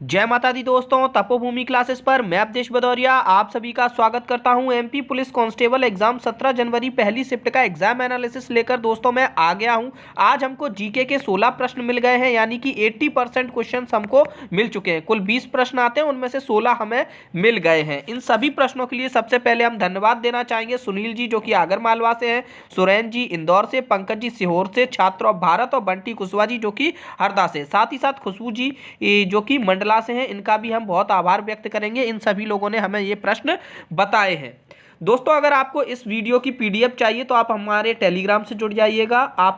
जय माता दी दोस्तों, तपोभूमि क्लासेस पर मैं अवधेश भदौरिया आप सभी का स्वागत करता हूं। एमपी पुलिस कांस्टेबल एग्जाम 17 जनवरी पहली शिफ्ट का एग्जाम एनालिसिस लेकर दोस्तों मैं आ गया हूं। आज हमको जीके के 16 प्रश्न मिल गए हैं, यानी कि 80% क्वेश्चन हमको मिल चुके हैं। कुल 20 प्रश्न आते हैं, उनमें से 16 हमें मिल गए हैं। इन सभी प्रश्नों के लिए सबसे पहले हम धन्यवाद देना चाहेंगे सुनील जी जो कि आगरमालवा से हैं, सुरेन जी इंदौर से, पंकज जी सीहोर से, छात्र ऑफ भारत, और बंटी कुशवाहा जी जो कि हरदा से, साथ ही साथ खुशबू जी जो कि मंडला से हैं, इनका भी हम बहुत आभार व्यक्त करेंगे। इन सभी लोगों ने हमें ये प्रश्न बताए हैं। दोस्तों अगर आपको इस वीडियो की पीडीएफ चाहिए तो आप हमारे टेलीग्राम से जुड़ जाइएगा। आप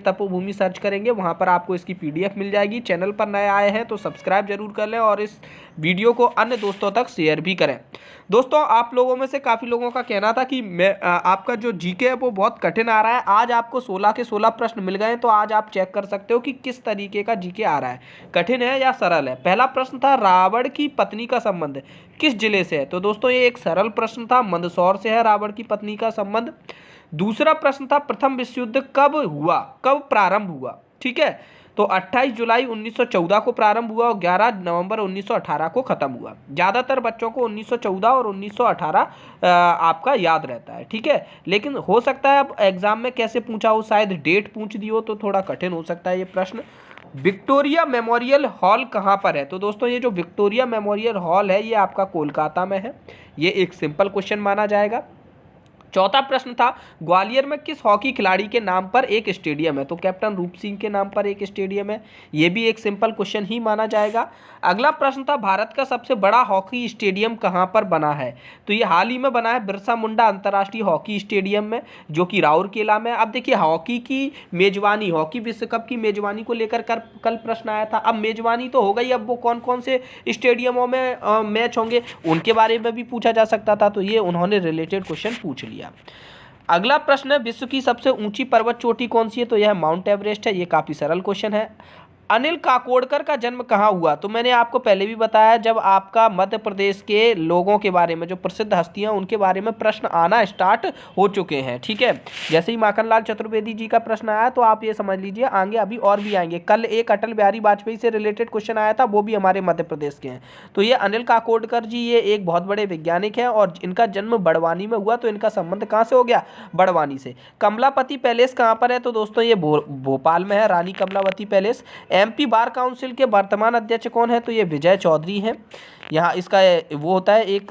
@तपोभूमि सर्च करेंगे, वहां पर आपको इसकी पीडीएफ मिल जाएगी। चैनल पर नए आए हैं तो सब्सक्राइब जरूर कर लें और इस वीडियो को अन्य दोस्तों तक शेयर भी करें। दोस्तों आप लोगों में से काफ़ी लोगों का कहना था कि आपका जो जीके है वो बहुत कठिन आ रहा है। आज आपको 16 के 16 प्रश्न मिल गए हैं, तो आज आप चेक कर सकते हो कि किस तरीके का जीके आ रहा है, कठिन है या सरल है। पहला प्रश्न था, रावण की पत्नी का संबंध किस जिले से है? तो दोस्तों ये एक सरल प्रश्न था, मंदसौर से है रावण की पत्नी का संबंध। दूसरा प्रश्न था, प्रथम विश्व युद्ध कब हुआ, कब प्रारंभ हुआ? ठीक है, तो 28 जुलाई 1914 को प्रारंभ हुआ और 11 नवंबर 1918 को खत्म हुआ। ज़्यादातर बच्चों को 1914 और 1918 आपका याद रहता है, ठीक है, लेकिन हो सकता है अब एग्जाम में कैसे पूछा हो, शायद डेट पूछ दी हो तो थोड़ा कठिन हो सकता है ये प्रश्न। विक्टोरिया मेमोरियल हॉल कहाँ पर है? तो दोस्तों ये जो विक्टोरिया मेमोरियल हॉल है ये आपका कोलकाता में है। ये एक सिंपल क्वेश्चन माना जाएगा। चौथा प्रश्न था, ग्वालियर में किस हॉकी खिलाड़ी के नाम पर एक स्टेडियम है? तो कैप्टन रूप सिंह के नाम पर एक स्टेडियम है। ये भी एक सिंपल क्वेश्चन ही माना जाएगा। अगला प्रश्न था, भारत का सबसे बड़ा हॉकी स्टेडियम कहाँ पर बना है? तो ये हाल ही में बना है बिरसा मुंडा अंतर्राष्ट्रीय हॉकी स्टेडियम में, जो कि राउरकेला में। अब देखिए हॉकी की मेजबानी, हॉकी विश्व कप की मेजबानी को लेकर कल प्रश्न आया था। अब मेजबानी तो हो गई, अब वो कौन कौन से स्टेडियमों में मैच होंगे उनके बारे में भी पूछा जा सकता था, तो ये उन्होंने रिलेटेड क्वेश्चन पूछ लिया। अगला प्रश्न है, विश्व की सबसे ऊंची पर्वत चोटी कौन सी है? तो यह माउंट एवरेस्ट है। ये काफी सरल क्वेश्चन है। अनिल काकोडकर का जन्म कहाँ हुआ? तो मैंने आपको पहले भी बताया, जब आपका मध्य प्रदेश के लोगों के बारे में, जो प्रसिद्ध हस्तियां उनके बारे में प्रश्न आना स्टार्ट हो चुके हैं, ठीक है। जैसे ही माखनलाल चतुर्वेदी जी का प्रश्न आया तो आप ये समझ लीजिए आगे अभी और भी आएंगे। कल एक अटल बिहारी वाजपेयी से रिलेटेड क्वेश्चन आया था, वो भी हमारे मध्य प्रदेश के हैं। तो ये अनिल काकोडकर जी ये एक बहुत बड़े वैज्ञानिक हैं और इनका जन्म बड़वानी में हुआ, तो इनका संबंध कहाँ से हो गया? बड़वानी से। कमलापति पैलेस कहाँ पर है? तो दोस्तों ये भोपाल में है, Rani Kamlavati palace. MP bar council के वर्तमान अध्यक्ष कौन है? तो ये विजय चौधरी हैं। यहाँ इसका वो होता है, एक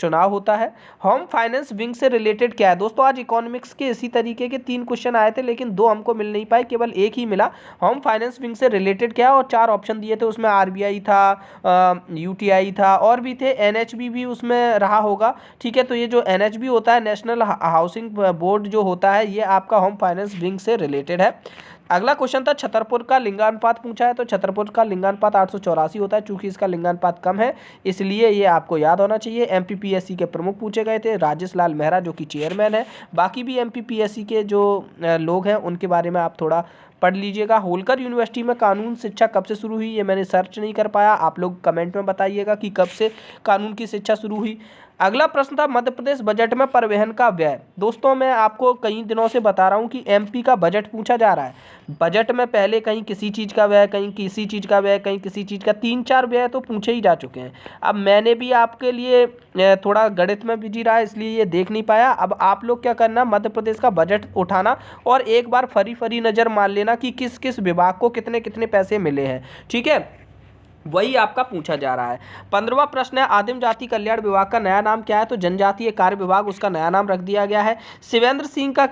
चुनाव होता है। होम फाइनेंस विंग से रिलेटेड क्या है? दोस्तों आज इकोनॉमिक्स के इसी तरीके के 3 क्वेश्चन आए थे, लेकिन 2 हमको मिल नहीं पाए, केवल एक ही मिला। होम फाइनेंस विंग से रिलेटेड क्या है, और 4 ऑप्शन दिए थे उसमें। आरबीआई था, यूटीआई था, और भी थे, एनएचबी भी उसमें रहा होगा, ठीक है। तो ये जो एनएचबी होता है, नेशनल हाउसिंग बोर्ड जो होता है, ये आपका होम फाइनेंस विंग से रिलेटेड है। अगला क्वेश्चन था, छतरपुर का लिंगानुपात पूछा है। तो छतरपुर का लिंगानुपात 884 होता है, चूंकि इसका लिंगानुपात कम है इसलिए ये आपको याद होना चाहिए। एमपीपीएससी के प्रमुख पूछे गए थे, राजेश लाल मेहरा जो कि चेयरमैन है। बाकी भी एमपीपीएससी के जो लोग हैं उनके बारे में आप थोड़ा पढ़ लीजिएगा। होलकर यूनिवर्सिटी में कानून शिक्षा कब से शुरू हुई? ये मैंने सर्च नहीं कर पाया, आप लोग कमेंट में बताइएगा कि कब से कानून की शिक्षा शुरू हुई। अगला प्रश्न था, मध्य प्रदेश बजट में परिवहन का व्यय। दोस्तों मैं आपको कई दिनों से बता रहा हूँ कि एमपी का बजट पूछा जा रहा है। बजट में पहले कहीं किसी चीज़ का व्यय, कहीं किसी चीज़ का व्यय, कहीं किसी चीज़ का, 3-4 व्यय तो पूछे ही जा चुके हैं। अब मैंने भी आपके लिए थोड़ा गणित में बिजी रहा इसलिए ये देख नहीं पाया। अब आप लोग क्या करना, मध्य प्रदेश का बजट उठाना और एक बार फरी फरी नज़र मान लेना कि किस किस विभाग को कितने कितने पैसे मिले हैं, ठीक है, वही आपका पूछा जा रहा है। 15वां प्रश्न है, आदिम जाति कल्याण विभाग का नया नाम क्या है? तो जनजातीय कार्य विभाग उसका नया नाम रख दिया गया है। शिवेंद्र सिंह का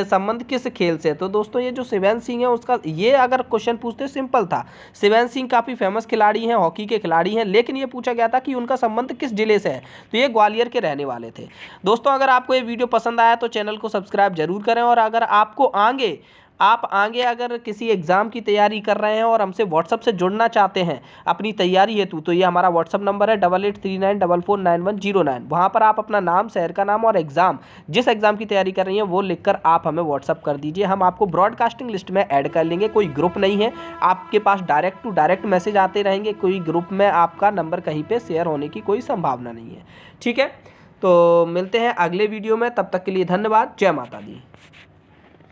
संबंध किस खेल से? तो दोस्तों ये जो शिवेंद्र सिंह है उसका, ये अगर क्वेश्चन पूछते सिंपल था। शिवेंद्र सिंह काफ़ी फेमस खिलाड़ी हैं, हॉकी के खिलाड़ी हैं, लेकिन ये पूछा गया था कि उनका संबंध किस जिले से है? तो ये ग्वालियर के रहने वाले थे। दोस्तों अगर आपको ये वीडियो पसंद आया तो चैनल को सब्सक्राइब जरूर करें, और अगर आपको आगे अगर किसी एग्ज़ाम की तैयारी कर रहे हैं और हमसे व्हाट्सअप से जुड़ना चाहते हैं अपनी तैयारी हेतु, तो ये हमारा व्हाट्सअप नंबर है 8839449109। वहाँ पर आप अपना नाम, शहर का नाम और एग्ज़ाम, जिस एग्ज़ाम की तैयारी कर रही हैं वो लिखकर आप हमें व्हाट्सअप कर दीजिए। हम आपको ब्रॉडकास्टिंग लिस्ट में ऐड कर लेंगे। कोई ग्रुप नहीं है, आपके पास डायरेक्ट टू डायरेक्ट मैसेज आते रहेंगे। कोई ग्रुप में आपका नंबर कहीं पर शेयर होने की कोई संभावना नहीं है, ठीक है। तो मिलते हैं अगले वीडियो में, तब तक के लिए धन्यवाद। जय माता दी।